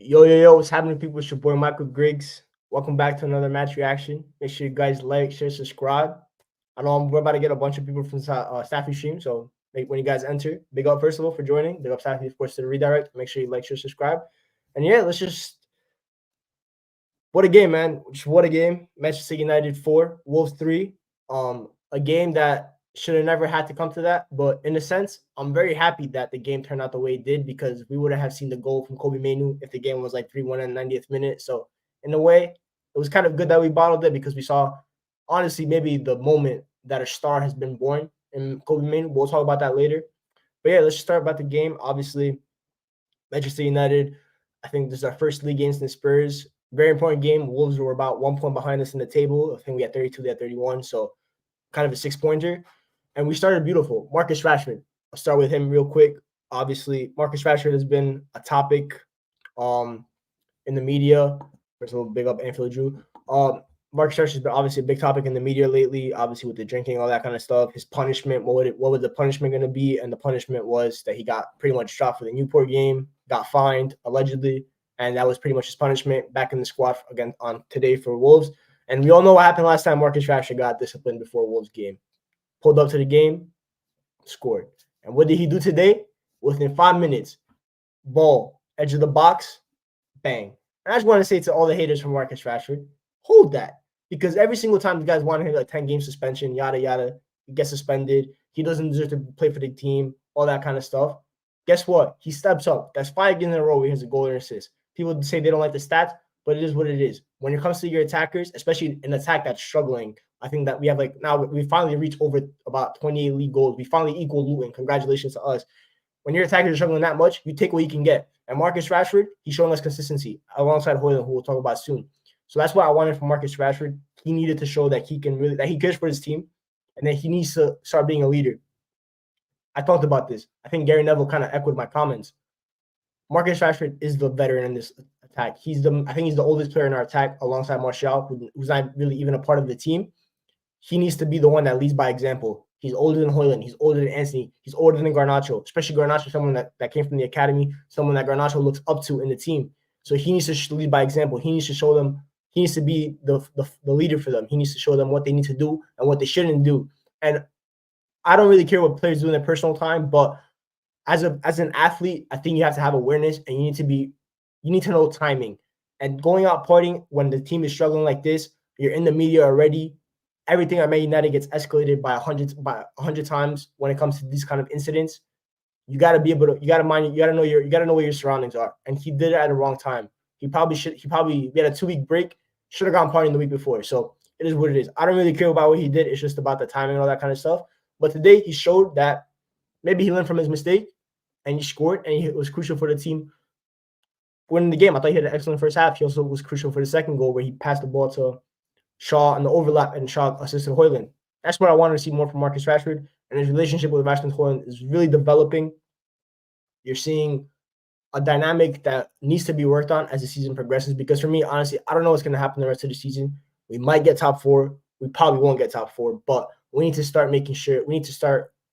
Yo, what's happening, people? It's your boy Michael Griggs. Welcome back to another match reaction. Make sure you guys like, share, subscribe. I know we're about to get a bunch of people from Staffy Stream, so when you guys enter, big up first of all for joining. Big up Staffy, of course, to the redirect. Make sure you like, share, subscribe. And yeah, let's just what a game, man. Just what a game. Manchester United 4, Wolves 3. A game that should have never had to come to that. But in a sense, I'm very happy that the game turned out the way it did because we would have seen the goal from Kobe Mainoo if the game was like 3-1 in the 90th minute. So in a way, it was kind of good that we bottled it because we saw, honestly, maybe the moment that a star has been born in Kobe Mainoo. We'll talk about that later. But yeah, let's just start about the game. Obviously, Manchester United, I think this is our first league against the Spurs. Very important game. Wolves were about 1 point behind us in the table. I think we had 32, they had 31. So kind of a 6-pointer. And we started beautiful. Marcus Rashford. I'll start with him real quick. Obviously, Marcus Rashford has been a topic in the media. First of all, big up Anfield Drew. Marcus Rashford has been obviously a big topic in the media lately, obviously with the drinking, all that kind of stuff. His punishment, what was the punishment going to be? And the punishment was that he got pretty much dropped for the Newport game, got fined, allegedly, and that was pretty much his punishment back in the squad again on today for Wolves. And we all know what happened last time Marcus Rashford got disciplined before Wolves game. Pulled up to the game, scored. And what did he do today? Within 5 minutes, ball, edge of the box, bang. And I just want to say to all the haters from Marcus Rashford, hold that. Because every single time you guys want him like 10-game suspension, yada, yada, he gets suspended. He doesn't deserve to play for the team, all that kind of stuff. Guess what? He steps up. That's 5 games in a row where he has a goal and assist. People say they don't like the stats, but it is what it is. When it comes to your attackers, especially an attack that's struggling, I think that we have now we finally reached over about 28 league goals. We finally equal Luton. Congratulations to us. When your attackers are struggling that much, you take what you can get. And Marcus Rashford, he's showing us consistency alongside Højlund, who we'll talk about soon. So that's what I wanted from Marcus Rashford. He needed to show that he cares for his team, and that he needs to start being a leader. I talked about this. I think Gary Neville kind of echoed my comments. Marcus Rashford is the veteran in this attack. I think he's the oldest player in our attack alongside Martial, who's not really even a part of the team. He needs to be the one that leads by example. He's older than Højlund. He's older than Anthony. He's older than Garnacho, especially Garnacho, someone that came from the academy, someone that Garnacho looks up to in the team. So he needs to lead by example. He needs to show them. He needs to be the leader for them. He needs to show them what they need to do and what they shouldn't do. And I don't really care what players do in their personal time, but as an athlete, I think you have to have awareness and you need to know timing. And going out partying when the team is struggling like this, you're in the media already. Everything at Man United gets escalated by 100 times when it comes to these kind of incidents. You got to be able to, you got to know where your surroundings are. And he did it at the wrong time. We had a 2-week break, should have gone partying the week before. So it is what it is. I don't really care about what he did. It's just about the timing and all that kind of stuff. But today he showed that maybe he learned from his mistake and he scored, and it was crucial for the team winning the game. I thought he had an excellent first half. He also was crucial for the second goal where he passed the ball to Shaw and the overlap, and Shaw assisted Højlund. That's what I wanted to see more from Marcus Rashford, and his relationship with Rashford Højlund is really developing. You're seeing a dynamic that needs to be worked on as the season progresses, because for me, honestly, I don't know what's going to happen the rest of the season. We might get top 4. We probably won't get top 4, but we need to start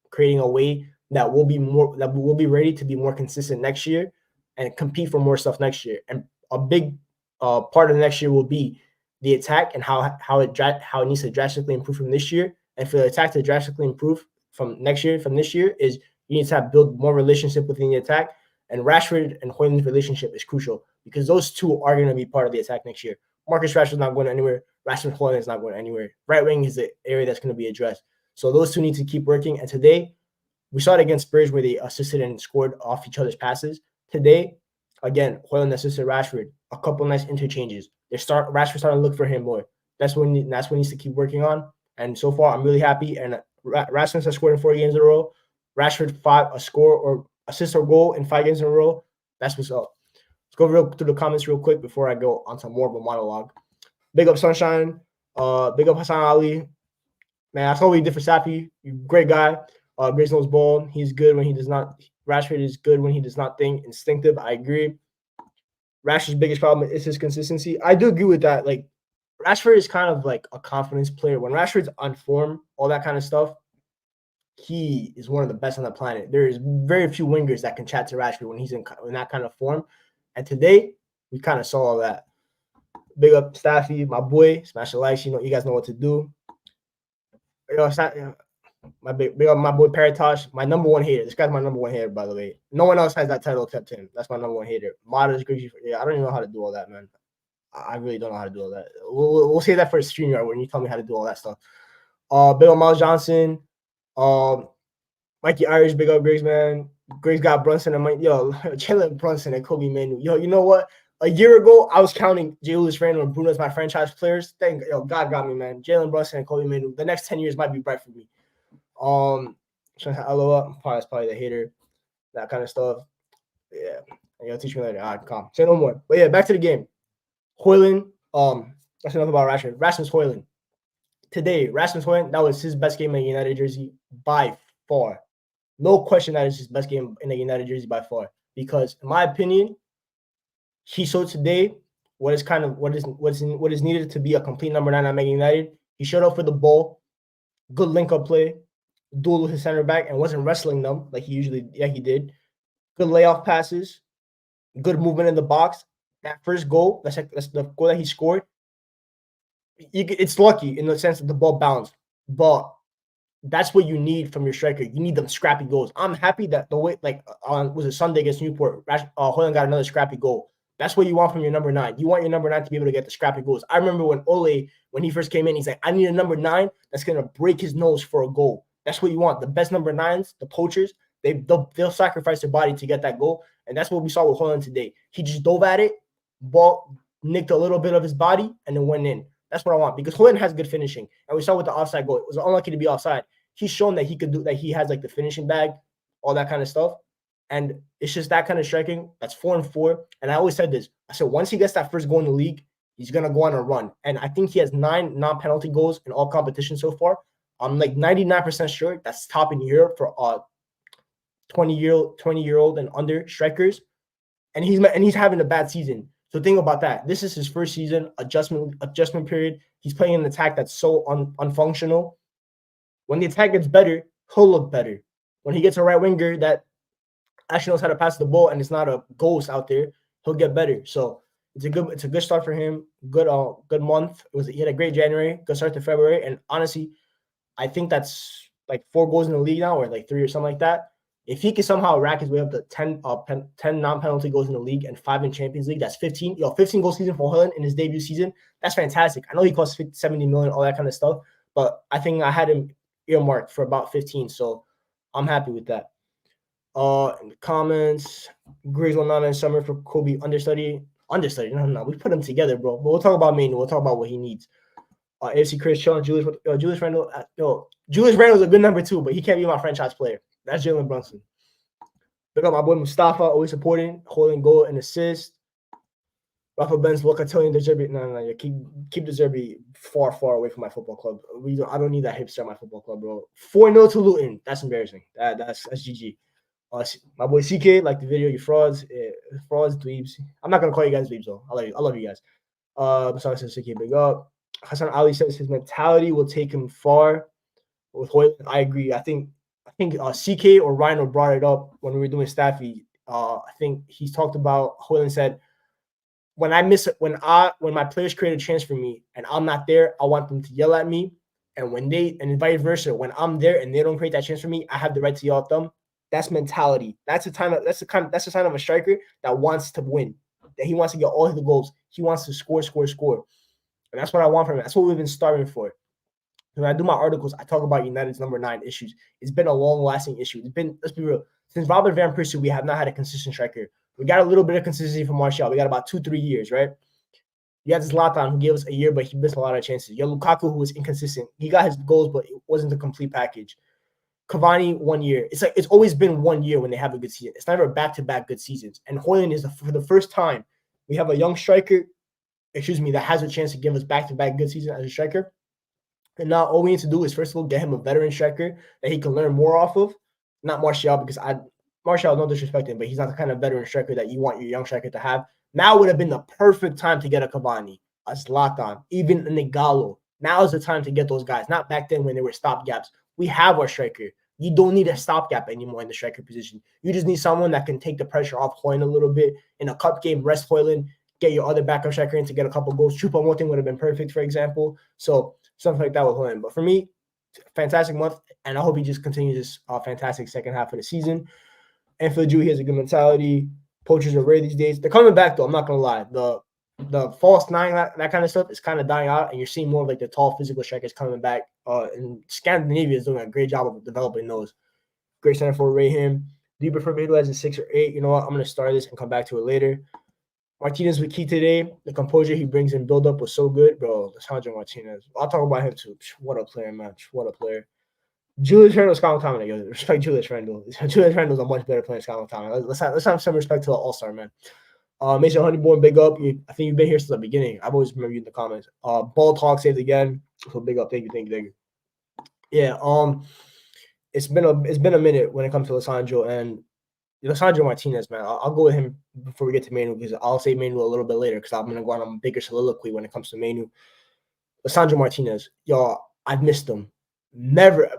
creating a way that we'll be ready to be more consistent next year and compete for more stuff next year. And a big part of the next year will be the attack and how it needs to drastically improve from this year. And for the attack to drastically improve from this year, is you need to build more relationship within the attack. And Rashford and Højlund's relationship is crucial because those two are going to be part of the attack next year. Marcus Rashford's not going anywhere. Rashford Højlund is not going anywhere. Right wing is the area that's going to be addressed. So those two need to keep working. And today, we saw it against Spurs where they assisted and scored off each other's passes. Today, again, Højlund assisted Rashford. A couple nice interchanges. Rashford starting to look for him more. That's what he needs to keep working on. And so far, I'm really happy. And Rashford has scored in 4 games in a row. Rashford assist or goal in 5 games in a row. That's what's up. Let's go through the comments real quick before I go on to more of a monologue. Big up Sunshine. Big up Hassan Ali. Man, I saw what he did for Safi. Great guy. Grace knows ball. He's good when he does not. Rashford is good when he does not think. Instinctive. I agree. Rashford's biggest problem is his consistency. I do agree with that. Like, Rashford is kind of like a confidence player. When Rashford's on form, all that kind of stuff, he is one of the best on the planet. There is very few wingers that can chat to Rashford when he's in that kind of form. And today, We kind of saw all that. Big up Staffy, my boy. Smash the likes. You guys know what to do. Big up my boy Paratosh, my number one hater. This guy's my number one hater, by the way. No one else has that title except him. That's my number one hater. Modest, yeah, I don't even know how to do all that, man. I really don't know how to do all that. We'll say that for a StreamYard when you tell me how to do all that stuff. Big up Miles Johnson. Mikey Irish, big up Griggs, man. Griggs got Brunson and Jalen Brunson and Kobe Mainoo. You know what? A year ago, I was counting Julius Randle and Bruno as my franchise players. God got me, man. Jalen Brunson and Kobe Mainoo. The next 10 years might be bright for me. That's probably the hater, that kind of stuff. Yeah, you'll teach me later. All right, calm. Say no more. But yeah, back to the game. Hoyland. That's enough about Rashford. Rasmus Hoyland. Today, Rasmus Hoyland, that was his best game in the United jersey by far. No question that is his best game in the United jersey by far. Because in my opinion, he showed today what is needed to be a complete number 9 at Man United. He showed up for the ball, good link-up play, duel with his center back, and wasn't wrestling them like he did. Good layoff passes, good movement in the box. That first goal, that's the goal that he scored. It's lucky in the sense that the ball bounced, but that's what you need from your striker. You need them scrappy goals. I'm happy that the way, was it Sunday against Newport, Hoyland got another scrappy goal. That's what you want from your number 9. You want your number 9 to be able to get the scrappy goals. I remember when Ole, when he first came in, he's like, I need a number 9 that's going to break his nose for a goal. That's what you want. The best number 9s, the poachers, they'll sacrifice their body to get that goal. And that's what we saw with Hoyland today. He just dove at it, ball nicked a little bit of his body, and then went in. That's what I want, because Hoyland has good finishing. And we saw with the offside goal, it was unlucky to be offside. He's shown that he could do that. He has like the finishing bag, all that kind of stuff. And it's just that kind of striking. That's 4-4. And I always said this. I said, once he gets that first goal in the league, he's going to go on a run. And I think he has 9 non-penalty goals in all competitions so far. I'm like 99% sure that's top in Europe for 20-year-old and under strikers. And he's having a bad season. So think about that. This is his first season, adjustment period. He's playing an attack that's so unfunctional. When the attack gets better, he'll look better. When he gets a right winger that actually knows how to pass the ball and it's not a ghost out there, he'll get better. So it's a good start for him. Good month. He had a great January, good start to February. And honestly, I think that's like 4 goals in the league now, or like 3 or something like that. If he can somehow rack his way up to 10 non-penalty goals in the league and 5 in Champions League, that's 15. 15 goal season for Hoyland in his debut season. That's fantastic. I know he cost 70 million, all that kind of stuff, but I think I had him earmarked for about 15, so I'm happy with that. In the comments, Griggs will not in summer for Kobe understudy. No, we put him together, bro. But we'll talk about Mainoo. We'll talk about what he needs. AFC Chris chilling. Julius Randle. Julius Randle's a good number 2, but he can't be my franchise player. That's Jalen Brunson. Look at my boy Mustafa, always supporting, holding goal and assist. Rafa Benz, Locatelli, De Zerbi. No. Keep De Zerbi far away from my football club. I don't need that hipster at my football club, bro. 4-0 to Luton. That's embarrassing. That's GG. My boy CK, like the video, you frauds, dweebs. I'm not gonna call you guys dweebs though. I love you guys. Besides CK, big up. Hassan Ali says his mentality will take him far. With Hoyland, I agree. I think CK or Rhino brought it up when we were doing Staffy. I think he's talked about, Hoyland said, when my players create a chance for me and I'm not there, I want them to yell at me. And and vice versa, when I'm there and they don't create that chance for me, I have the right to yell at them. That's mentality. That's a sign of a striker that wants to win. That he wants to get all of the goals. He wants to score. And that's what I want from him. That's what we've been starving for. When I do my articles, I talk about United's number 9 issues. It's been a long-lasting issue. Let's be real. Since Robert Van Persie, we have not had a consistent striker. We got a little bit of consistency from Martial. We got about 2-3 years, right? You had Zlatan, who gave us a year, but he missed a lot of chances. You had Lukaku, who was inconsistent. He got his goals, but it wasn't the complete package. Cavani, 1 year. It's always been 1 year when they have a good season. It's never back-to-back good seasons. And Hoyland is for the first time, we have a young striker, that has a chance to give us back-to-back good season as a striker. And now all we need to do is, first of all, get him a veteran striker that he can learn more off of. Not Martial, because Martial, no disrespect him, but he's not the kind of veteran striker that you want your young striker to have. Now would have been the perfect time to get a Cavani, a Zlatan, even an Igalo. Now is the time to get those guys. Not back then when they were stopgaps. We have our striker. You don't need a stopgap anymore in the striker position. You just need someone that can take the pressure off Hoyland a little bit in a cup game, rest Hoyland, get your other backup striker in to get a couple goals. Chupa one thing would have been perfect, for example. So something like that with him. But for me, fantastic month, and I hope he just continues this fantastic second half of the season. And for Drew, he has a good mentality. Poachers are rare these days. They're coming back though. I'm not gonna lie. The false nine, that kind of stuff is kind of dying out, and you're seeing more of like the tall physical strikers coming back. And Scandinavia is doing a great job of developing those. Great center for Rahim. Do you prefer Mainoo as a 6 or 8? You know what? I'm gonna start this and come back to it later. Martinez with key today. The composure he brings in build up was so good, bro. Alejandro Martinez. I'll talk about him too. What a player, man. What a player. Julius Randle's Scott McTominay. Yo, respect Julius Randle. Julius Randle's a much better player than Scott McTominay. Let's have some respect to the All-Star, man. Mason Honeyborn, big up. I think you've been here since the beginning. I've always remember you in the comments. Ball Talk saved again. So big up. Thank you. Yeah. It's been a minute when it comes to Alessandro and Alessandro Martinez, man. I'll go with him before we get to Mainoo because I'll say Mainoo a little bit later because I'm gonna go on a bigger soliloquy when it comes to Mainoo. Alessandro Martinez, y'all, I've missed him. Never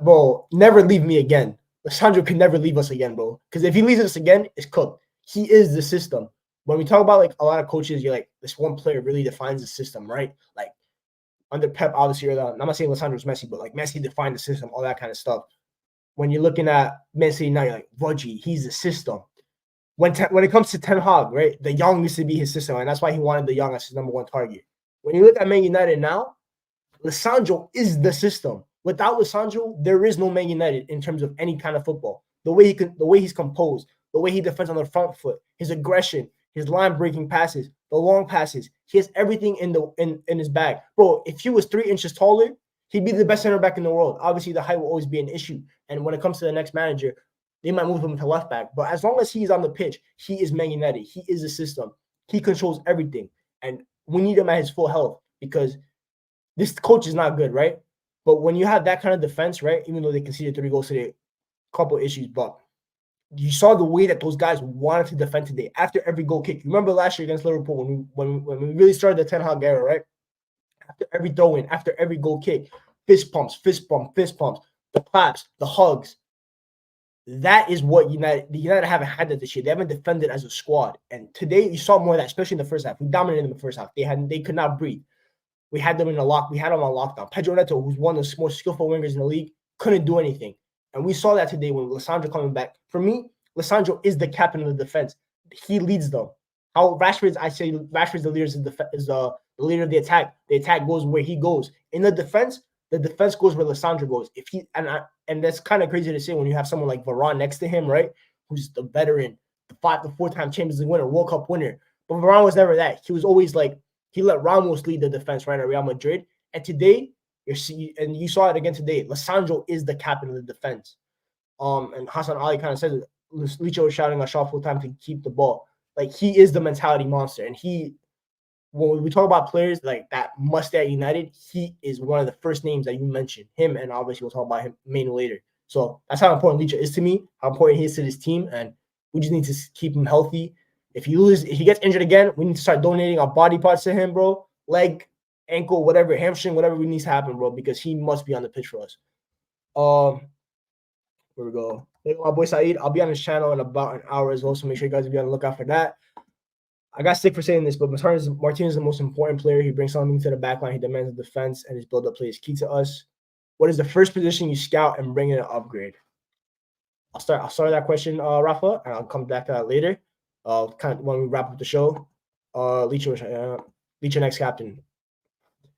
leave me again. Alessandro can never leave us again, bro. Because if he leaves us again, it's cooked. He is the system. When we talk about like a lot of coaches, you're like, this one player really defines the system, right? Like under Pep, obviously, I'm not saying Alessandro's Messi, but like Messi defined the system, all that kind of stuff. When you're looking at Messi now, you're like, Vudgy, he's the system. When it comes to Ten Hag, right, the young used to be his system, and that's why he wanted the young as his number one target. When you look at Man United now, Alessandro is the system. Without Alessandro, there is no Man United in terms of any kind of football. The way he's composed, the way he defends on the front foot, his aggression, his line breaking passes, the long passes. He has everything in his bag. Bro, if he was 3 inches taller, he'd be the best center back in the world. Obviously, the height will always be an issue. And when it comes to the next manager, they might move him to left back. But as long as he's on the pitch, he is Man United. He is the system. He controls everything. And we need him at his full health because this coach is not good, right? But when you have that kind of defense, right, even though they conceded 3 goals today, a couple issues, but you saw the way that those guys wanted to defend today after every goal kick. You remember last year against Liverpool when we really started the Ten Hag era, right? After every throw-in, after every goal kick, fist pumps, the claps, the hugs. That is what United haven't had that this year. They haven't defended as a squad. And today you saw more of that, especially in the first half. We dominated in the first half. They could not breathe. We had them on lockdown. Pedro Neto, who's one of the most skillful wingers in the league, couldn't do anything. And we saw that today when Alessandro coming back. For me, Alessandro is the captain of the defense. He leads them. Rashford's the leader is the leader of the attack. The attack goes where he goes. In the defense goes where Alessandro goes. And that's kind of crazy to say when you have someone like Varane next to him, right? Who's the veteran, the 4-time Champions League winner, World Cup winner. But Varane was never that. He was always like, he let Ramos lead the defense, right, at Real Madrid. And today, you saw it again today, Alessandro is the captain of the defense. And Hassan Ali kind of said it. Licho was shouting a shot full time to keep the ball. Like, he is the mentality monster. And when we talk about players like that must stay at United, he is one of the first names that you mentioned. Him, and obviously we'll talk about him Mainoo later. So that's how important Licho is to me, how important he is to this team, and we just need to keep him healthy. If he gets injured again, we need to start donating our body parts to him, bro. Leg, ankle, whatever, hamstring, whatever needs to happen, bro, because he must be on the pitch for us. Here we go. My boy Saeed, I'll be on his channel in about an hour as well, so make sure you guys be on the lookout for that. I got sick for saying this, but Martinez is the most important player. He brings something to the back line. He demands the defense, and his build-up play is key to us. What is the first position you scout and bring in an upgrade? I'll start that question, Rafa, and I'll come back to that later. Kind of when we wrap up the show. Licho next captain.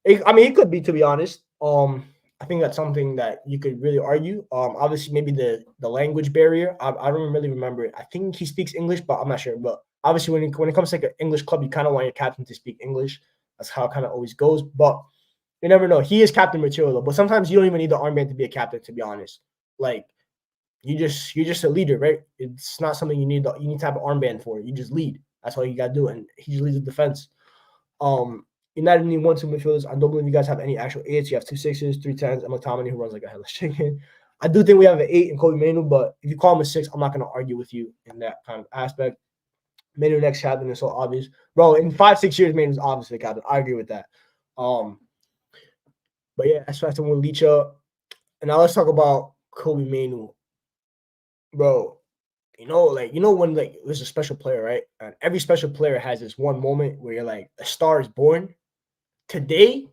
It could be, to be honest. I think that's something that you could really argue. Obviously, maybe the language barrier. I don't really remember it. I think he speaks English, but I'm not sure. But obviously, when it comes to like an English club, you kind of want your captain to speak English. That's how it kind of always goes. But you never know. He is captain material, though. But sometimes you don't even need the armband to be a captain, to be honest. Like, you're just a leader, right? It's not something you need to have an armband for. You just lead. That's all you got to do. And he just leads the defense. United need 1-2 midfielders. I don't believe you guys have any actual 8s. You have 2 6s, 3 10s, and McTominay, who runs like a headless chicken. I do think we have an 8 in Kobe Mainoo, but if you call him a 6, I'm not going to argue with you in that kind of aspect. Mainoo next captain is so obvious. Bro, in 5-6 years, Mainoo's obviously the captain. I agree with that. But yeah, that's why someone Licha. And now let's talk about Kobe Mainoo. Bro, when like there's a special player, right? And every special player has this one moment where you're like, a star is born. Today,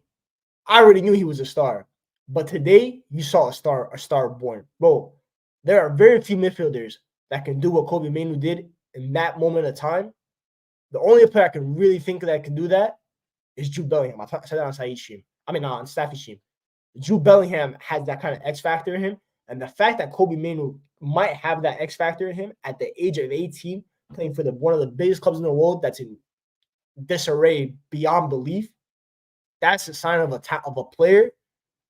I already knew he was a star, but today you saw a star born, bro. There are very few midfielders that can do what Kobe Mainoo did in that moment of time. The only player I can really think that can do that is Jude Bellingham. I said that on Saeed's stream. I mean, on Staffy's stream. Jude Bellingham has that kind of X factor in him. And the fact that Kobe Mainoo might have that X factor in him at the age of 18, playing for one of the biggest clubs in the world that's in disarray beyond belief, that's a sign of a player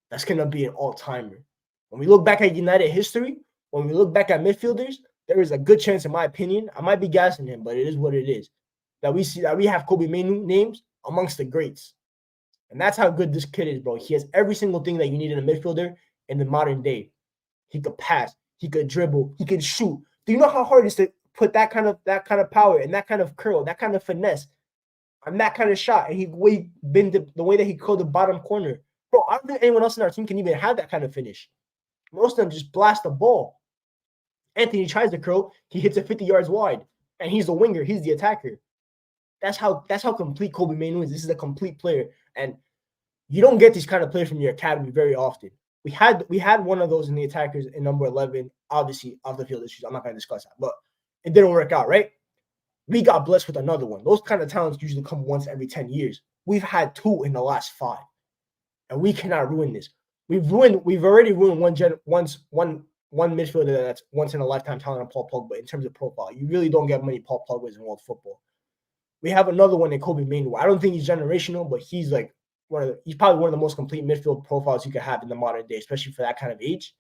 that's going to be an all-timer. When we look back at United history, when we look back at midfielders, there is a good chance, in my opinion, I might be gassing him, but it is what it is, that we have Kobe Mainoo names amongst the greats. And that's how good this kid is, bro. He has every single thing that you need in a midfielder in the modern day. He could pass, he could dribble, he could shoot. Do you know how hard it is to put that kind of power and that kind of curl, that kind of finesse, and that kind of shot? And the way that he curled the bottom corner. Bro, I don't think anyone else in our team can even have that kind of finish. Most of them just blast the ball. Anthony tries to curl, he hits it 50 yards wide. And he's the winger, he's the attacker. That's how complete Kobe Mainoo is. This is a complete player. And you don't get these kind of players from your academy very often. We had one of those in the attackers in number 11, obviously off the field issues. I'm not going to discuss that, but it didn't work out, right? We got blessed with another one. Those kind of talents usually come once every 10 years. We've had two in the last 5, and we cannot ruin this. We've already ruined one midfielder that's once in a lifetime talent on Paul Pogba in terms of profile. You really don't get many Paul Pogbas in world football. We have another one in Kobe Mainoo. I don't think he's generational, but he's like he's probably one of the most complete midfield profiles you could have in the modern day, especially for that kind of age.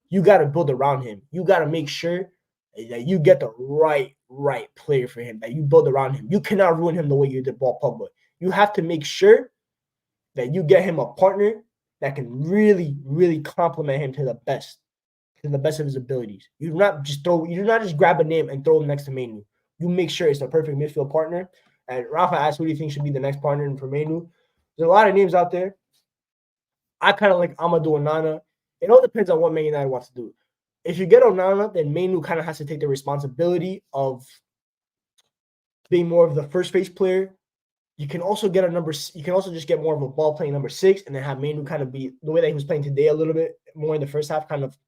You got to build around him. You got to make sure that you get the right player for him, that you build around him. You cannot ruin him the way you did Paul Pogba. You have to make sure that you get him a partner that can really, really complement him to the best of his abilities. You do not just grab a name and throw him next to Mainoo. You make sure it's the perfect midfield partner. And Rafa asked, who do you think should be the next partner for Mainoo? There's a lot of names out there. I kind of like Amadou Onana. It all depends on what Man United wants to do. If you get Onana, then Mainoo kind of has to take the responsibility of being more of the first base player. You can also just get more of a ball playing number 6, and then have Mainoo kind of be the way that he was playing today a little bit more in the first half, kind of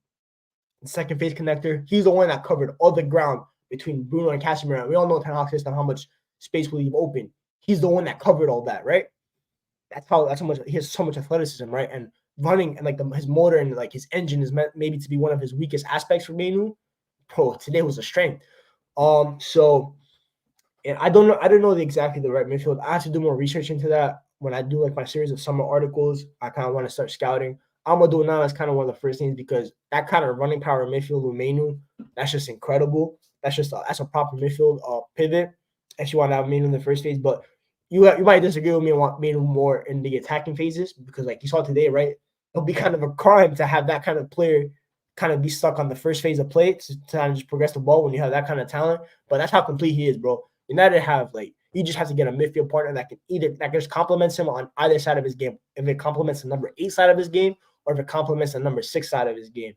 second phase connector. He's the one that covered all the ground between Bruno and Casemiro. We all know Ten Hag's system, how much space will leave open. He's the one that covered all that, right? That's how much he has so much athleticism, right? And running and like his motor and like his engine is meant maybe to be one of his weakest aspects for Mainoo. Bro, today was a strength. So and I don't know exactly the right midfield. I have to do more research into that. When I do like my series of summer articles, I kind of want to start scouting. Amadou Onana is kind of one of the first things because that kind of running power midfield with Mainoo, that's just incredible. That's a proper midfield pivot. If you want to have Mainoo in the first phase, but you might disagree with me and want Mainoo more in the attacking phases because, like you saw today, right? It'll be kind of a crime to have that kind of player kind of be stuck on the first phase of play to kind of just progress the ball when you have that kind of talent. But that's how complete he is, bro. United have he just has to get a midfield partner that just complements him on either side of his game. If it complements the number 8 side of his game, or if it complements the number 6 side of his game.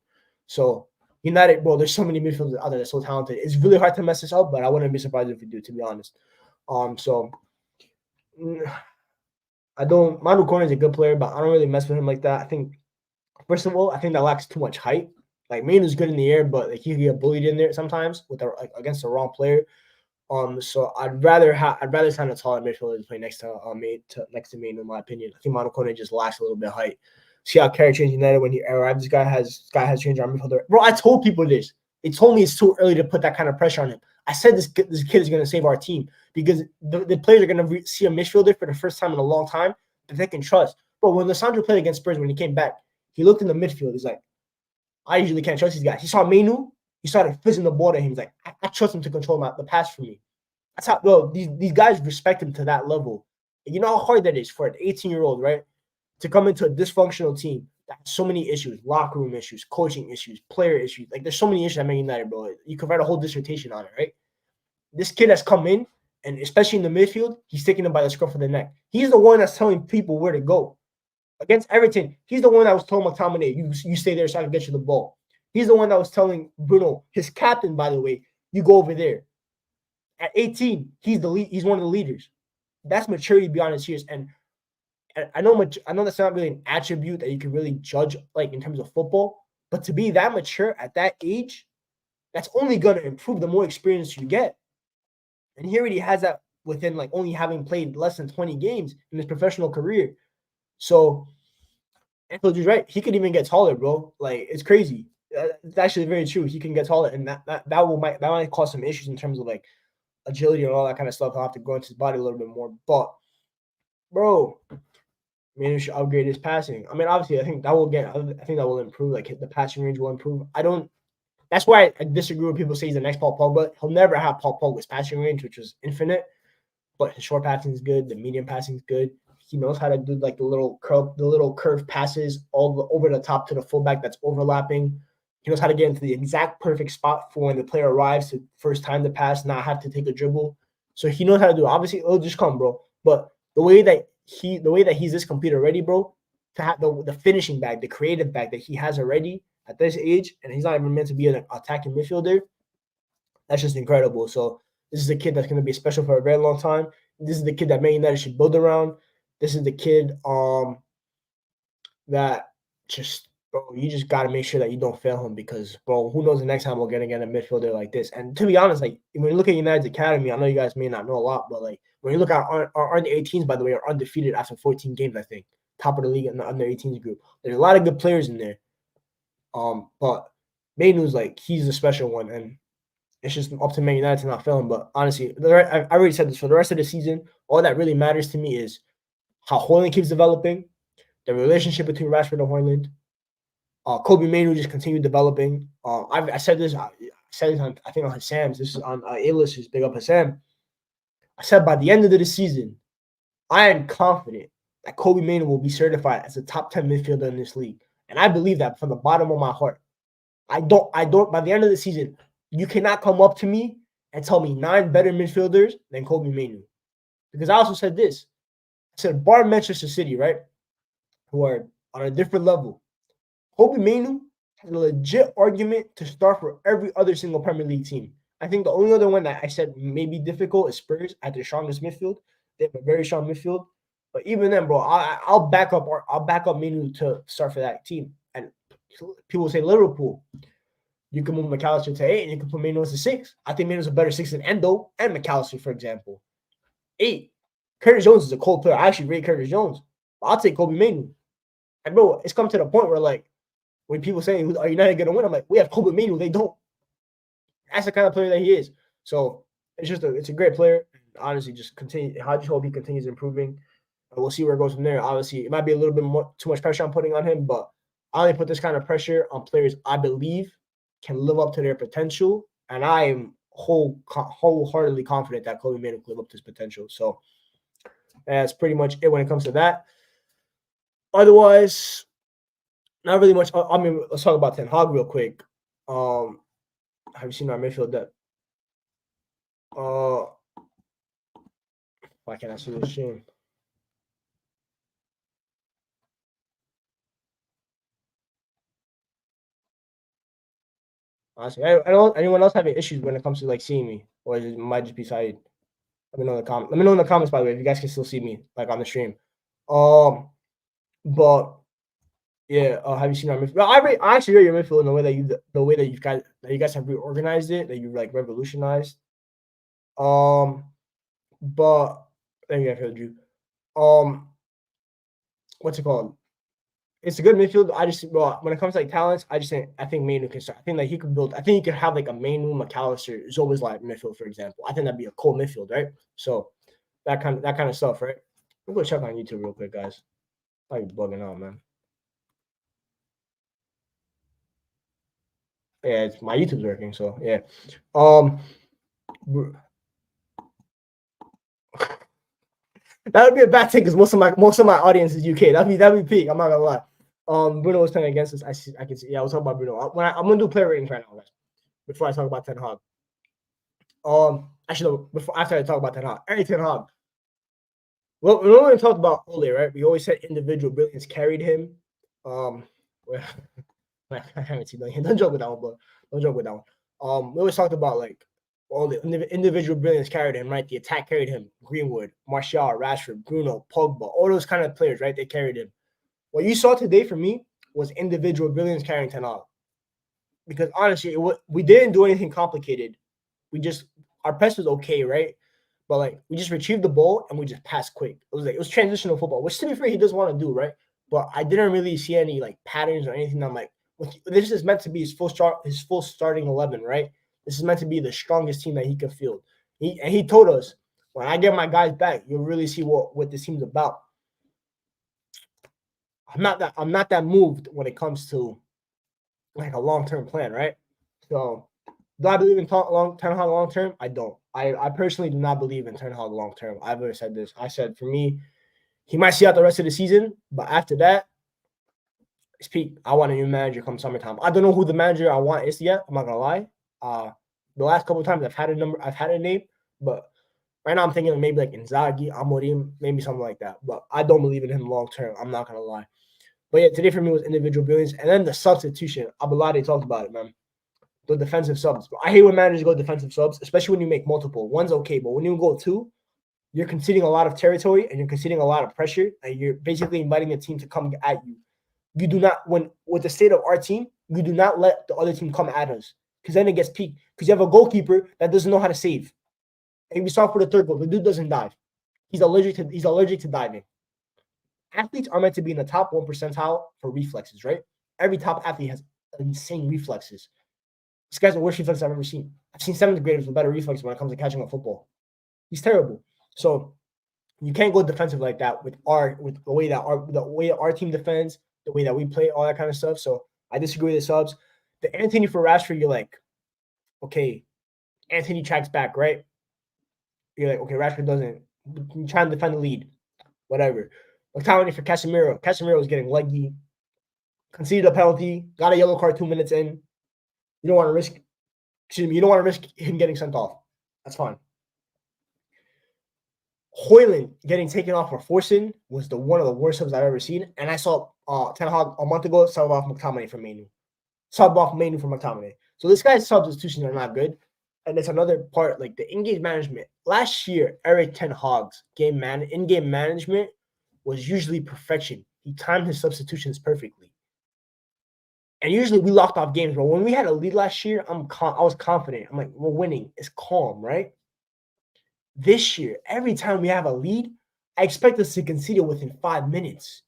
So United, bro, there's so many midfielders out there that's so talented. It's really hard to mess this up, but I wouldn't be surprised if we do, to be honest. So Manu Kone is a good player, but I don't really mess with him like that. I think, first of all, that lacks too much height. Like Mainoo's good in the air, but he can get bullied in there sometimes against the wrong player. So I'd rather sign a taller midfielder to play next to Mainoo, in my opinion. I think Manu Kone just lacks a little bit of height. See how Carey changed United when he arrived. This guy has changed our midfielder. Bro, I told people this. They told me it's too early to put that kind of pressure on him. I said this kid is going to save our team because the players are going to see a midfielder for the first time in a long time that they can trust. Bro, when Lissandro played against Spurs when he came back, he looked in the midfield. He's like, I usually can't trust these guys. He saw Mainoo. He started fizzing the ball to him. He's like, I trust him to control the pass for me. That's how, bro, these guys respect him to that level. And you know how hard that is for an 18-year-old, right? To come into a dysfunctional team that has so many issues, locker room issues, coaching issues, player issues. Like, there's so many issues at Man United, bro. You could write a whole dissertation on it, right? This kid has come in, and especially in the midfield, he's taking them by the scruff of the neck. He's the one that's telling people where to go. Against Everton, he's the one that was telling McTominay, you stay there so I can get you the ball. He's the one that was telling Bruno, his captain, by the way, you go over there. At 18, he's the lead. He's one of the leaders. That's maturity beyond his years. And I know that's not really an attribute that you can really judge like in terms of football, but to be that mature at that age, that's only going to improve the more experience you get. And he already has that within like only having played less than 20 games in his professional career. So Anthony's right. He could even get taller, bro. Like it's crazy. It's actually very true. He can get taller, and that might cause some issues in terms of like agility and all that kind of stuff. He'll have to grow into his body a little bit more. But bro, Mainoo should upgrade his passing. I mean, obviously, I think that will improve. Like the passing range will improve. That's why I disagree with people say he's the next Paul Pogba. He'll never have Paul Pogba's passing range, which is infinite. But his short passing is good. The medium passing is good. He knows how to do like the little curve passes over the top to the fullback that's overlapping. He knows how to get into the exact perfect spot for when the player arrives to first time the pass, not have to take a dribble. So he knows how to do it. Obviously, it'll just come, bro. But the way that he's this complete already, bro, to have the finishing bag, the creative bag that he has already at this age, and he's not even meant to be an attacking midfielder, that's just incredible. So this is a kid that's going to be special for a very long time. This is the kid that Man United should build around. This is the kid that just, bro, you just got to make sure that you don't fail him because, bro, who knows the next time we're going to get a midfielder like this. And to be honest, like when you look at United's academy, I know you guys may not know a lot, but like when you look at our under 18s, by the way, are undefeated after 14 games, I think. Top of the league in the under 18s group. There's a lot of good players in there. But Mainoo's like, he's a special one. And it's just up to Man United to not fail him. But honestly, I already said this. For the rest of the season, all that really matters to me is how Haaland keeps developing, the relationship between Rashford and Haaland. Kobe Mainoo just continued developing. I said this. I said this on, I think on Hassam's. This is on A-List. Just big up Hassam. I said by the end of the season, I am confident that Kobe Mainoo will be certified as a top 10 midfielder in this league, and I believe that from the bottom of my heart. I don't. By the end of the season, you cannot come up to me and tell me 9 better midfielders than Kobe Mainoo. Because I also said this. I said, bar Manchester City, right, who are on a different level. Kobe Mainoo has a legit argument to start for every other single Premier League team. I think the only other one that I said may be difficult is Spurs at the strongest midfield. They have a very strong midfield. But even then, bro, I'll back up Mainoo to start for that team. And people say Liverpool. You can move McAllister to 8 and you can put Mainoo as a 6. I think Mainoo's a better 6 than Endo and McAllister, for example. 8. Curtis Jones is a cold player. I actually rate Curtis Jones. But I'll take Kobe Mainoo. And bro, it's come to the point where like when people say, are United going to win? I'm like, we have Kobe Mainoo. They don't. That's the kind of player that he is. So it's a great player. Honestly, just continue. I just hope he continues improving. And we'll see where it goes from there. Obviously, it might be a little bit more too much pressure I'm putting on him, but I only put this kind of pressure on players I believe can live up to their potential. And I am wholeheartedly confident that Kobe Mainoo can live up to his potential. So that's pretty much it when it comes to that. Otherwise, not really much. I mean, let's talk about Ten Hag real quick. Have you seen our midfield depth? Why can't I see this stream? Honestly, anyone else having issues when it comes to like seeing me, or it might just be Saeed? Let me know in the comments. Let me know in the comments, by the way, if you guys can still see me like on the stream. But yeah, have you seen our midfield? Well, I actually rate your midfield in the way that you guys have reorganized it, that you like revolutionized. But thank you, I heard you. What's it called? It's a good midfield. When it comes to like talents, I think Mainoo can start. I think that he could build. I think he could have like a Mainoo, McAllister, Zoboszlai midfield, for example. I think that'd be a cool midfield, right? So that kind of stuff, right? I'm gonna check on YouTube real quick, guys. I'm bugging out, man. Yeah, my YouTube's working, so yeah. That would be a bad thing because most of my audience is UK. That'd be peak. I'm not gonna lie. Bruno was playing against us. I can see. Yeah, I was talking about Bruno. I'm gonna do player ratings right now, guys. Before I talk about Ten Hag. Actually, after I talk about Ten Hag, Ten Hag. Well, we only talked about Ole, right? We always said individual brilliance carried him. Well, I haven't seen that. Don't joke with that one, but don't joke with that one. We always talked about like all the individual brilliance carried him, right? The attack carried him. Greenwood, Martial, Rashford, Bruno, Pogba, all those kind of players, right? They carried him. What you saw today for me was individual brilliance carrying Ten Hag. Because honestly, we didn't do anything complicated. We just our press was okay, right? But like we just retrieved the ball and we just passed quick. It was transitional football, which to be fair, he does want to do, right? But I didn't really see any like patterns or anything. I'm like, this is meant to be his full starting 11, right? This is meant to be the strongest team that he could field. He told us, when I get my guys back, you'll really see what this team's about. I'm not that moved when it comes to like a long-term plan, right? So do I believe in Ten Hag long term? I don't. I personally do not believe in Ten Hag long term. I've always said this. I said for me, he might see out the rest of the season, but after that, it's peak. I want a new manager come summertime. I don't know who the manager I want is yet. I'm not gonna lie. The last couple of times I've had a name, but right now I'm thinking maybe like Inzaghi, Amorim, maybe something like that. But I don't believe in him long term. I'm not gonna lie. But yeah, today for me was individual brilliance, and then the substitution. Abalade talked about it, man. The defensive subs. I hate when managers go defensive subs, especially when you make multiple. One's okay, but when you go two, you're conceding a lot of territory and you're conceding a lot of pressure, and you're basically inviting the team to come at you. You do not, when with the state of our team, you do not let the other team come at us, because then it gets peaked. Because you have a goalkeeper that doesn't know how to save, and we saw for the third goal, the dude doesn't dive. He's allergic to diving. Athletes are meant to be in the top 1% for reflexes, right? Every top athlete has insane reflexes. This guy's the worst reflex I've ever seen. I've seen seventh graders with better reflexes when it comes to catching a football. He's terrible. So you can't go defensive like that with the way our team defends, the way that we play, all that kind of stuff. So I disagree with the subs. The Anthony for Rashford, you're like, okay, Anthony tracks back, right? You're like, okay, Rashford doesn't. You're trying to defend the lead, whatever. McTominay for Casemiro. Casemiro was getting leggy, conceded a penalty, got a yellow card 2 minutes in. You don't want to risk. Excuse me. You don't want to risk him getting sent off. That's fine. Hoyland getting taken off for forcing was one of the worst subs I've ever seen. And I saw Ten Hag a month ago sub off McTominay for Mainoo. Sub off Mainoo for McTominay. So this guy's substitutions are not good. And it's another part, like the in-game management. Last year, Eric Ten Hag's in-game management was usually perfection. He timed his substitutions perfectly. And usually we locked off games, but when we had a lead last year, I was confident. I'm like, we're winning. It's calm, right? This year, every time we have a lead, I expect us to concede it within 5 minutes.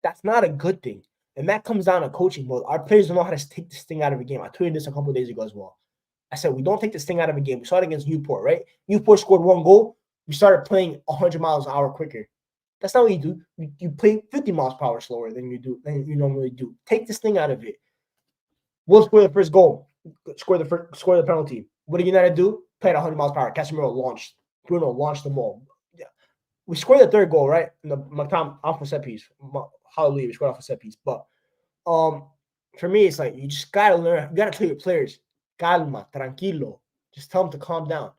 That's not a good thing. And that comes down to coaching. Well, our players don't know how to take this thing out of a game. I tweeted this a couple of days ago as well. I said, we don't take this thing out of a game. We saw it against Newport, right? Newport scored 1 goal. We started playing 100 miles an hour quicker. That's not what you do. You play 50 miles per hour slower than you normally do. Take this thing out of it. We'll score the first goal. Score the penalty. What did United do? Play at 100 miles per hour. Casemiro launched. Bruno launched the ball. Yeah. We scored the third goal, right? In the McTominay off a set piece. Hallelujah, we scored off a set piece. But for me, it's like you just gotta learn. You gotta tell your players, calma, tranquilo. Just tell them to calm down.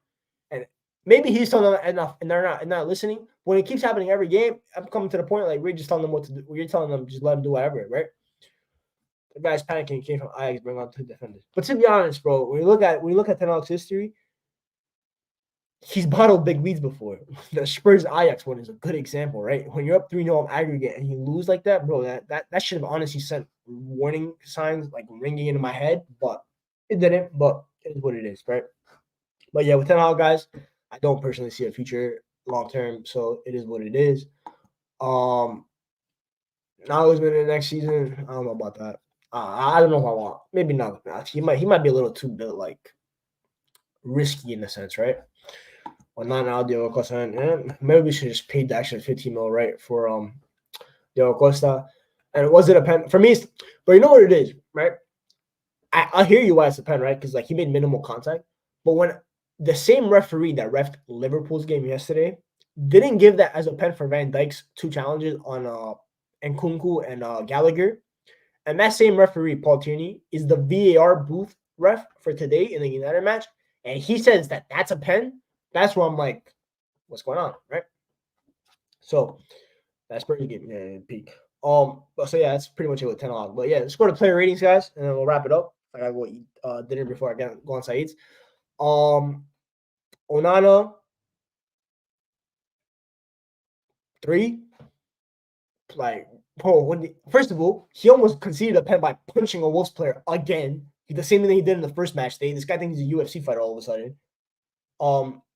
And maybe he's telling them enough, and they're not listening. When it keeps happening every game, I'm coming to the point like we're just telling them what to do. We're telling them just let them do whatever, right? The guy's panicking. Came from Ajax, bring on 2 defenders. But to be honest, bro, when you look at Ten Hag's history, he's bottled big leads before. The Spurs Ajax one is a good example, right? When you're up 3-0 on aggregate and you lose like that, bro, that should have honestly sent warning signs like ringing into my head, but it didn't. But it is what it is, right? But yeah, with Ten Hag, guys, I don't personally see a future long term, so it is what it is. Now who's been in the next season? I don't know about that. I don't know if I want. Maybe not. He might be a little too bit like risky in a sense, right? Well, not now, Diego Costa. Maybe we should just pay the extra 15 mil, right, for Diego Costa. And was it a pen for me? But you know what it is, right? I hear you why it's a pen, right? Because like he made minimal contact. But when the same referee that refed Liverpool's game yesterday didn't give that as a pen for Van Dijk's 2 challenges on Nkunku and Gallagher. And that same referee, Paul Tierney, is the VAR booth ref for today in the United match. And he says that that's a pen. That's where I'm like, what's going on, right? So that's pretty good. Yeah, peak. So yeah, that's pretty much it with 10 log. But yeah, let's go to player ratings, guys, and then we'll wrap it up. I gotta go eat dinner before I go on Saeed's. Onana, 3. Like, bro, first of all, he almost conceded a pen by punching a Wolves player again. The same thing he did in the first match day. This guy thinks he's a UFC fighter all of a sudden.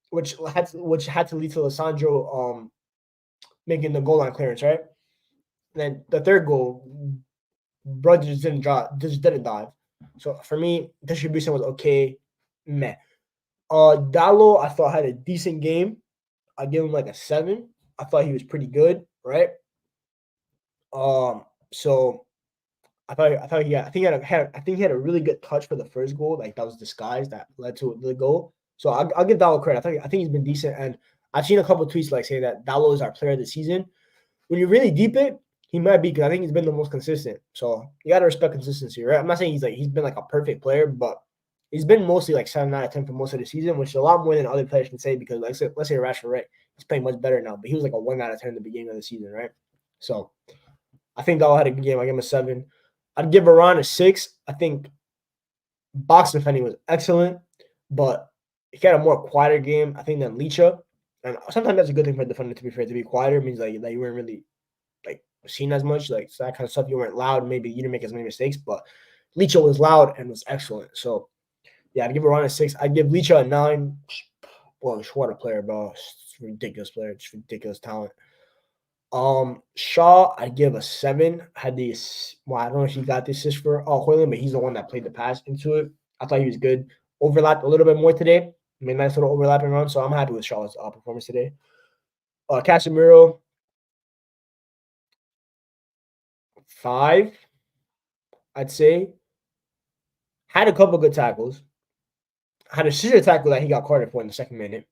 Which had to lead to Lissandro making the goal line clearance, right? And then the third goal, bro just didn't dive. So for me, distribution was okay. Meh. Dallo, I thought had a decent game. I give him like a 7. I thought he was pretty good, right? So I thought he had, I think he had a really good touch for the first goal, like that was disguised that led to the goal. So I'll give Dallo credit. I think he's been decent, and I've seen a couple of tweets like saying that Dallo is our player of the season. When you really deep it, he might be because I think he's been the most consistent. So you got to respect consistency, right? I'm not saying he's been like a perfect player, but he's been mostly like 7 out of 10 for most of the season, which is a lot more than other players can say because let's say Rashford, right? He's playing much better now, but he was like a 1 out of 10 in the beginning of the season, right? So I think Dallo had a good game. I give him a 7. I'd give Varane a 6. I think box defending was excellent, but he had a more quieter game, I think, than Licha. And sometimes that's a good thing for a defender, to be fair. To be quieter means like that you weren't really like seen as much, like so that kind of stuff. You weren't loud. Maybe you didn't make as many mistakes, but Licha was loud and was excellent. So yeah, I'd give Varane a 6. I'd give Licha a 9. Well, what a player, bro. It's a ridiculous player. It's ridiculous talent. Shaw, I give a 7. Had the I don't know if he got the assist for Højlund, but he's the one that played the pass into it. I thought he was good. Overlapped a little bit more today. Made a nice little overlapping run, so I'm happy with Shaw's performance today. Casemiro, 5, I'd say. Had a couple good tackles. Had a scissor tackle that he got carded for in the second minute.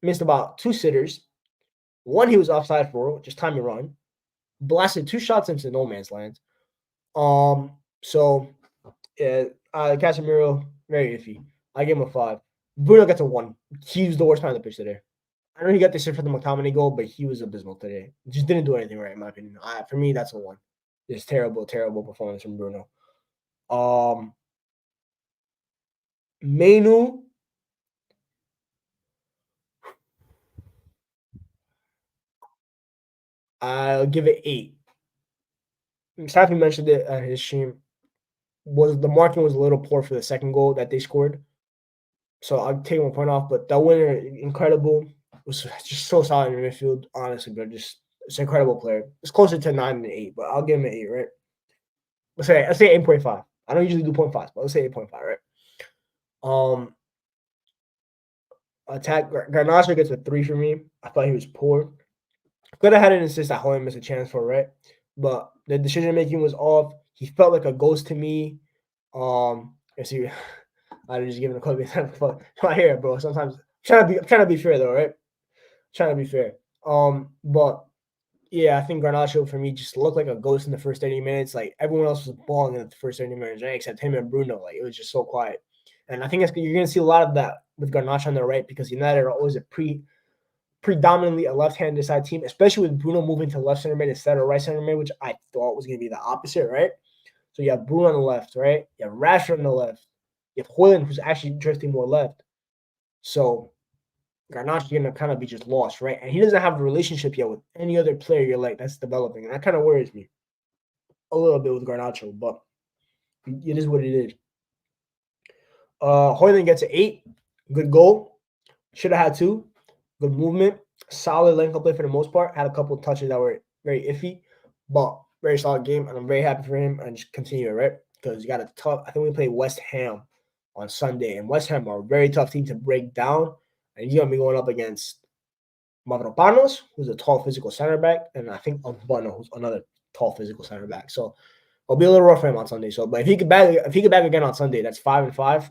Missed about 2 sitters. One he was offside for, just time to run. Blasted 2 shots into no man's land. So yeah, Casemiro, very iffy. I give him a 5. Bruno gets a 1. He was the worst man on the pitch today. I know he got the shit for the McTominay goal, but he was abysmal today. Just didn't do anything right, in my opinion. For me, that's a 1. Just terrible, terrible performance from Bruno. Mainoo, I'll give it 8. Safi mentioned it at his stream. The marking was a little poor for the second goal that they scored. So I'll take 1 point off, but that winner, incredible. Was just so solid in the midfield, honestly, but just it's an incredible player. It's closer to 9 than 8, but I'll give him an 8, right? Let's say 8.5. I don't usually do 0.5s, but let's say 8.5, right? Attack Garnacho gets a 3 for me. I thought he was poor. Could have had an assist that Højlund missed a chance for, right? But the decision making was off. He felt like a ghost to me. Let's see. I just giving a couple of my hair, bro. Sometimes I'm trying to be fair though, right? Trying to be fair. But yeah, I think Garnacho for me just looked like a ghost in the first 30 minutes. Like everyone else was balling in the first 30 minutes, right? Except him and Bruno. Like it was just so quiet. And I think you're gonna see a lot of that with Garnacho on the right because United are always predominantly a left-handed side team, especially with Bruno moving to left center mid instead of right center mid, which I thought was gonna be the opposite, right? So you have Bruno on the left, right? You have Rashford on the left. You have Højlund, who's actually drifting more left. So Garnacho's gonna kind of be just lost, right? And he doesn't have a relationship yet with any other player you're like that's developing. And that kind of worries me a little bit with Garnacho, but it is what it is. Højlund gets an 8. Good goal. Should have had 2. Good movement. Solid link up play for the most part. Had a couple of touches that were very iffy, but very solid game. And I'm very happy for him and just continue it, right? Because you got a tough, I think we play West Ham on Sunday, and West Ham are a very tough team to break down. And he's going to be going up against Mavropanos, who's a tall physical center back, and I think Ogbonna, who's another tall physical center back. So it'll be a little rough for him on Sunday. So, but if he could back again on Sunday, that's 5-5.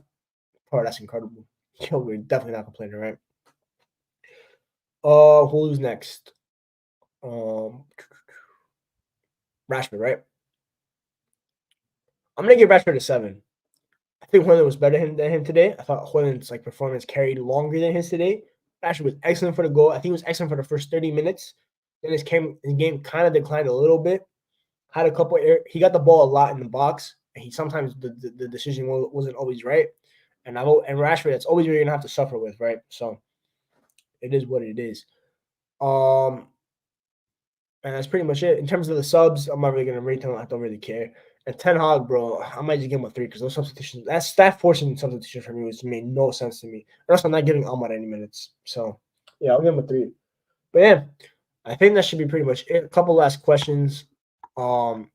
Oh, that's incredible. Yo, we're definitely not complaining, right? Who's next? Rashford, right? I'm gonna give Rashford a 7. I think Højlund was better than him today. I thought Højlund's performance carried longer than his today. Rashford was excellent for the goal. I think he was excellent for the first 30 minutes. Then his game kind of declined a little bit. Had a couple he got the ball a lot in the box, and he sometimes the decision wasn't always right. And Rashford, that's always what you're gonna have to suffer with, right? So it is what it is. And that's pretty much it. In terms of the subs, I'm not really gonna rate them. I don't really care. And Ten Hag, bro, I might just give him a 3 because those substitutions, that forcing substitution for me was made no sense to me. Or else I'm not giving Ahmad any minutes. So yeah, I'll give him a 3. But yeah, I think that should be pretty much it. A couple last questions. Amon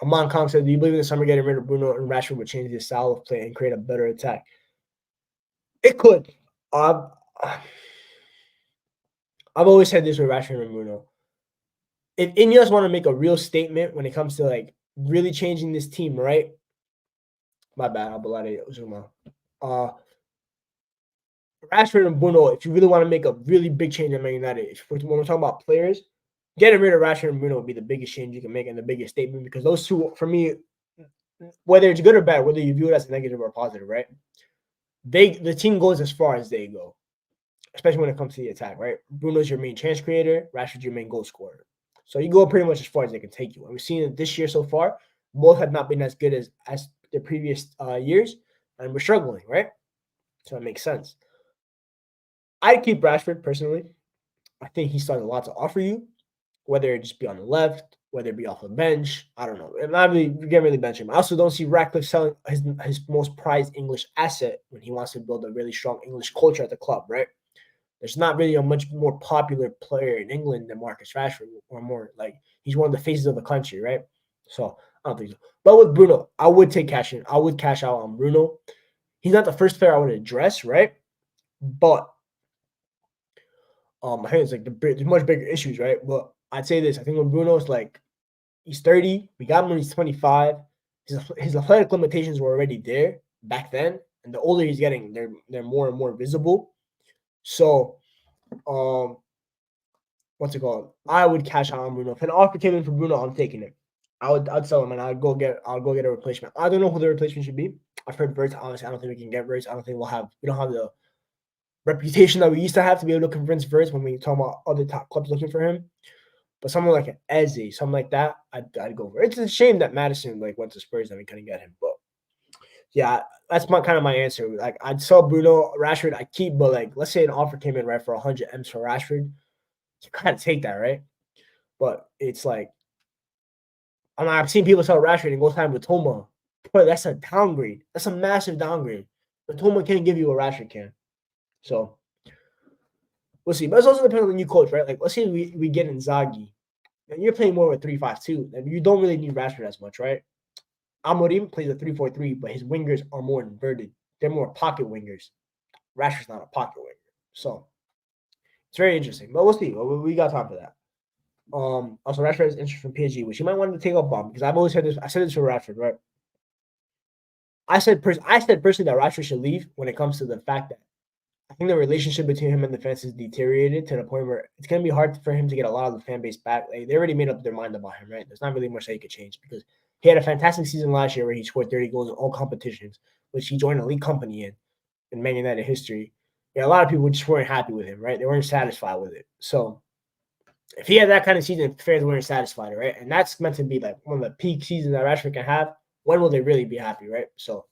Kong said, "Do you believe in the summer getting rid of Bruno and Rashford would change his style of play and create a better attack?" It could. I've, I've always said this with Rashford and Bruno. If Ineos want to make a real statement when it comes to like really changing this team, right? My bad, Abalade Uzuma. Rashford and Bruno, if you really want to make a really big change in Man United, when we're talking about players, getting rid of Rashford and Bruno would be the biggest change you can make and the biggest statement because those two, for me, whether it's good or bad, whether you view it as a negative or positive, right? The team goes as far as they go, especially when it comes to the attack, right? Bruno's your main chance creator, Rashford's your main goal scorer. So you go pretty much as far as they can take you. And we've seen it this year so far. Both have not been as good as the previous years, and we're struggling, right? So it makes sense. I'd keep Rashford personally. I think he still has a lot to offer you, whether it just be on the left, whether it be off the bench. I don't know. And not really, you can't really bench him. I also don't see Ratcliffe selling his most prized English asset when he wants to build a really strong English culture at the club, right? There's not really a much more popular player in England than Marcus Rashford, or more like he's one of the faces of the country, right? So I don't think so. But with Bruno, I would take cash in. I would cash out on Bruno. He's not the first player I would address, right? But I think it's like there's much bigger issues, right? But I'd say this: I think when Bruno's like he's 30, we got him when he's 25. His athletic limitations were already there back then, and the older he's getting, they're more and more visible. So, what's it called? I would cash out on Bruno. If an offer came in for Bruno, I'm taking it. I'd sell him and I'll go get a replacement. I don't know who the replacement should be. I've heard Verts. Honestly, I don't think we can get Verts. I don't think we don't have the reputation that we used to have to be able to convince Verts when we talk about other top clubs looking for him. But someone like an Eze, something like that, I'd go for it. It's a shame that Madison like went to Spurs and we couldn't get him. But yeah, that's my answer. Like I'd sell Bruno, Rashford, I keep, but like let's say an offer came in right for 100 M's for Rashford, you gotta take that, right? But it's like I've seen people sell Rashford and go sign with Toma. But that's a downgrade. That's a massive downgrade. But Toma can't give you a Rashford can. So we'll see. But it's also depending on the new coach, right? Like let's say we get Inzaghi and you're playing more with 3-5-2, and you don't really need Rashford as much, right? Amorim plays a 3-4-3, but his wingers are more inverted. They're more pocket wingers. Rashford's not a pocket winger. So it's very interesting. But we'll see. We got time for that. Also Rashford is interest from PSG, which you might want to take up on because I've always said this. I said this for Rashford, right? I said personally that Rashford should leave when it comes to the fact that I think the relationship between him and the fans has deteriorated to the point where it's going to be hard for him to get a lot of the fan base back. Like, they already made up their mind about him, right? There's not really much that he could change because he had a fantastic season last year where he scored 30 goals in all competitions, which he joined a league company in Man United history. Yeah, a lot of people just weren't happy with him, right? They weren't satisfied with it. So if he had that kind of season, fans weren't satisfied, right? And that's meant to be like one of the peak seasons that Rashford can have. When will they really be happy, right? So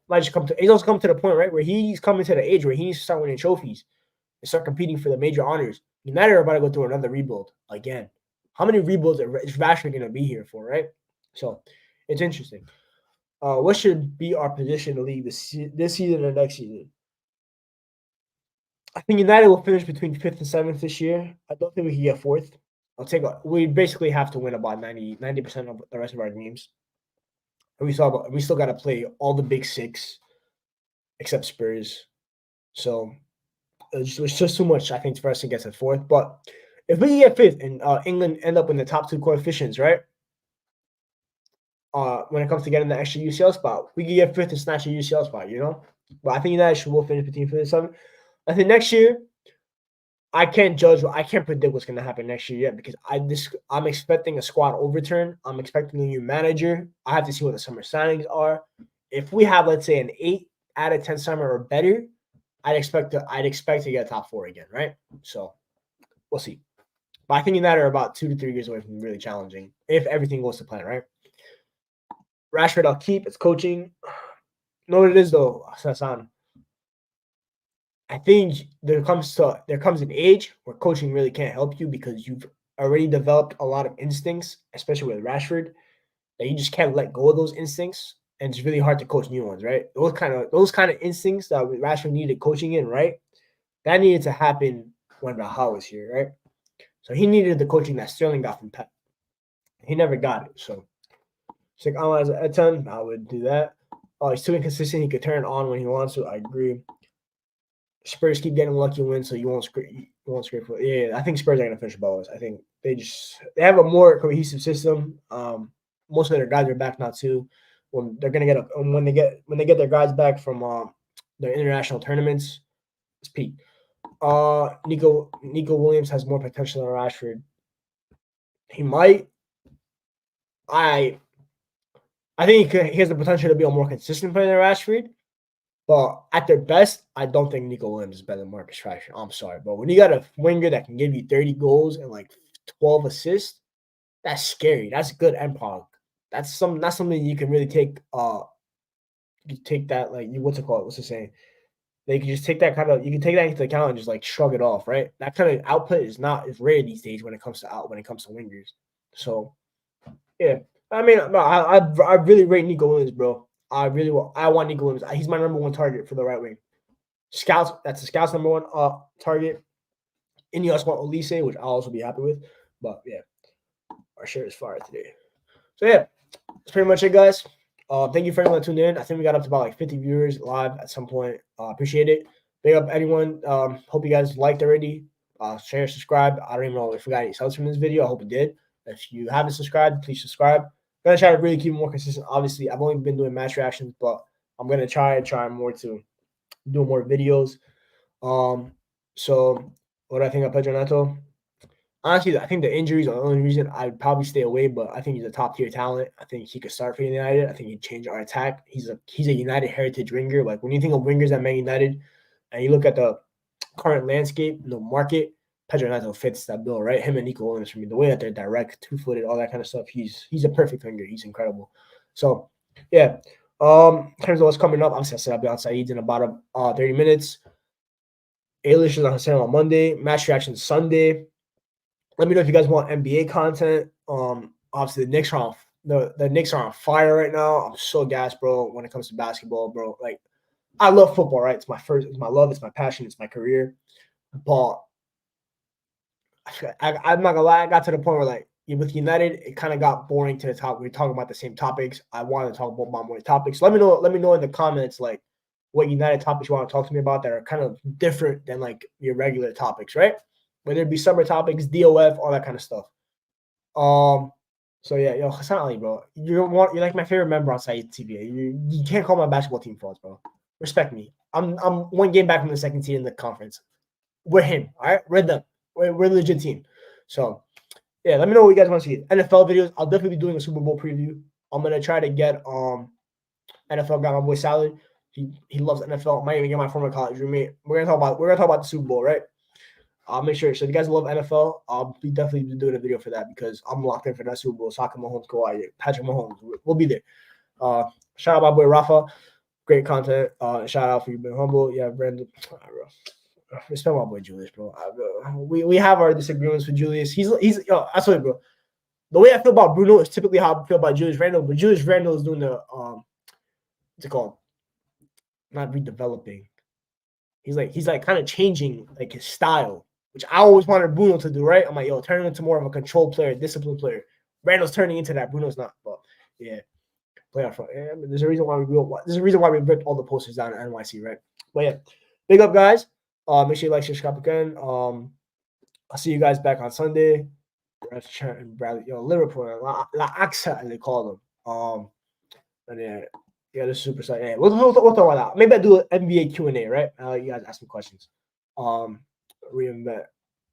might just he's also come to the point, right, where he's coming to the age where he needs to start winning trophies and start competing for the major honors. United are about to go through another rebuild again. How many rebuilds is Rashford going to be here for, right? So it's interesting. What should be our position to leave this season and next season? I think United will finish between 5th and 7th this year. I don't think we can get 4th. We basically have to win about 90% of the rest of our games. And we still got to play all the big 6 except Spurs. So it's just too much, I think, for us to get to 4th. But if we get 5th and England end up in the top 2 coefficients, right? When it comes to getting the extra UCL spot, we can get 5th and snatch a UCL spot, you know? But I think United will finish between 5th and 7th. I think next year, I can't predict what's going to happen next year yet because I'm expecting a squad overturn. I'm expecting a new manager. I have to see what the summer signings are. If we have, let's say, an 8 out of 10 summer or better, I'd expect to get a top 4 again, right? So we'll see. But I think United are about 2 to 3 years away from really challenging if everything goes to plan, right? Rashford, I'll keep. It's coaching. know what it is though, Sasan. I think there comes an age where coaching really can't help you because you've already developed a lot of instincts, especially with Rashford, that you just can't let go of those instincts, and it's really hard to coach new ones, right? Those kind of instincts that Rashford needed coaching in, right? That needed to happen when Rahal was here, right? So he needed the coaching that Sterling got from Pep. He never got it. So it's like analyze a ton. I would do that. He's too inconsistent. He could turn it on when he wants to. I agree. Spurs keep getting lucky wins, so you won't scrape for. Yeah, I think Spurs are gonna finish above us. I think they have a more cohesive system. Most of their guys are back now too. When they're gonna when they get their guys back from their international tournaments, it's peak. Nico Williams has more potential than Rashford. He might. I think he has the potential to be a more consistent player than Rashford. But at their best, I don't think Nico Williams is better than Marcus Rashford. I'm sorry, but when you got a winger that can give you 30 goals and like 12 assists, that's scary. That's good end product. That's something you can really take. You take that like you what's it called? What's the saying? They can just take that you can take that into account and just like shrug it off, right? That kind of output is rare these days when it comes to wingers. So yeah, I mean, no, I really rate Nico Williams, bro. I want Nico Williams. He's my number one target for the right wing. Scouts, that's the scouts number one target. And you also want Olise, which I'll also be happy with. But yeah, our share is fire today. So yeah, that's pretty much it, guys. Thank you for everyone that tuned in. I think we got up to about like 50 viewers live at some point. Appreciate it. Big up anyone. Hope you guys liked already. Share, subscribe. I don't even know if we got any subs from this video. I hope it did. If you haven't subscribed, please subscribe. I'm gonna try to really keep it more consistent. Obviously, I've only been doing match reactions, but I'm gonna try more to do more videos. So what do I think of Pedro Neto? Honestly, I think the injuries are the only reason I'd probably stay away, but I think he's a top tier talent. I think he could start for United. I think he'd change our attack. He's a United heritage winger. Like when you think of wingers at Man United and you look at the current landscape, the market, Pedro Neto fits that bill, right? Him and Nico Williams for me. The way that they're direct, two-footed, all that kind of stuff. He's a perfect winger. He's incredible. So yeah. In terms of what's coming up, obviously I said I'll be on Saeed's in about 30 minutes. A-List is on Monday. Match reaction Sunday. Let me know if you guys want NBA content. Obviously the Knicks are on the Knicks are on fire right now. I'm so gassed, bro. When it comes to basketball, bro, like I love football, right? It's my love, it's my passion, it's my career. But I'm not gonna lie, I got to the point where like with United, it kind of got boring to the top. We were talking about the same topics. I want to talk about more topics. Let me know in the comments like what United topics you want to talk to me about that are kind of different than like your regular topics, right? Whether it be summer topics, DOF, all that kind of stuff. So yeah, yo, Hassan Ali, bro, you're like my favorite member on Saeed TV. You can't call my basketball team frauds, bro. Respect me. I'm one game back from the second seed in the conference. We're him, all right. We're them. We're a legit team. So yeah, let me know what you guys want to see. NFL videos. I'll definitely be doing a Super Bowl preview. I'm gonna try to get NFL guy, my boy Salad. He loves NFL. I might even get my former college roommate. We're gonna talk about the Super Bowl, right? I'll make sure. So if you guys love NFL, I'll be definitely doing a video for that because I'm locked in for that Super Bowl. Soccer Mahomes, Kawhi, Patrick Mahomes. We'll be there. Shout out my boy Rafa. Great content. Shout out for you being humble. Yeah, Brandon. Respect my boy Julius, bro. We have our disagreements with Julius. He's I swear, bro. The way I feel about Bruno is typically how I feel about Julius Randle, but Julius Randle is doing the what's it called? Not redeveloping. He's like kind of changing like his style, which I always wanted Bruno to do, right? I'm like, yo, turn him into more of a control player, disciplined player. Randall's turning into that. Bruno's not. But yeah, playoff front. Yeah, there's a reason why we ripped all the posters down at NYC, right? But yeah, big up, guys. Make sure you like, share, subscribe again. I'll see you guys back on Sunday. Bradley, Liverpool, La Axa, they call them. And yeah, this is super exciting. Yeah, we'll talk about that. Maybe I do an NBA Q&A, right? I'll let you guys ask me questions. Reinvent.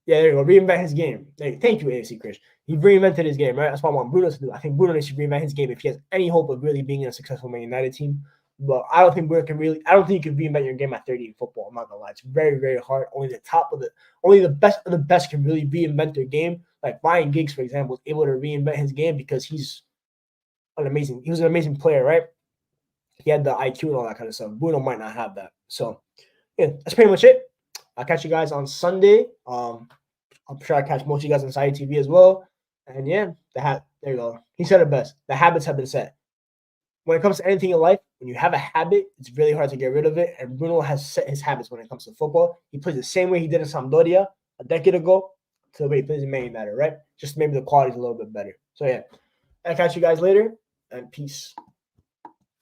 Yeah, there you go. Reinvent his game. Thank you, AFC Chris. He reinvented his game, right? That's what I want Bruno to do. I think Bruno needs to reinvent his game if he has any hope of really being a successful Man United team. But I don't think Bruno can really. I don't think you can reinvent your game at 30 in football. I'm not gonna lie. It's very, very hard. Only the best of the best can really reinvent their game. Like Ryan Giggs, for example, was able to reinvent his game because he was an amazing player, right? he had the IQ and all that kind of stuff. Bruno might not have that. So yeah, that's pretty much it. I'll catch you guys on Sunday. I'm sure I catch most of you guys on Saudi TV as well. And yeah, there you go. He said it best. The habits have been set. When it comes to anything in life, when you have a habit, it's really hard to get rid of it. And Bruno has set his habits when it comes to football. He plays the same way he did in Sampdoria a decade ago to the way he plays in Man United, right? Just maybe the quality is a little bit better. So yeah, I'll catch you guys later, and peace.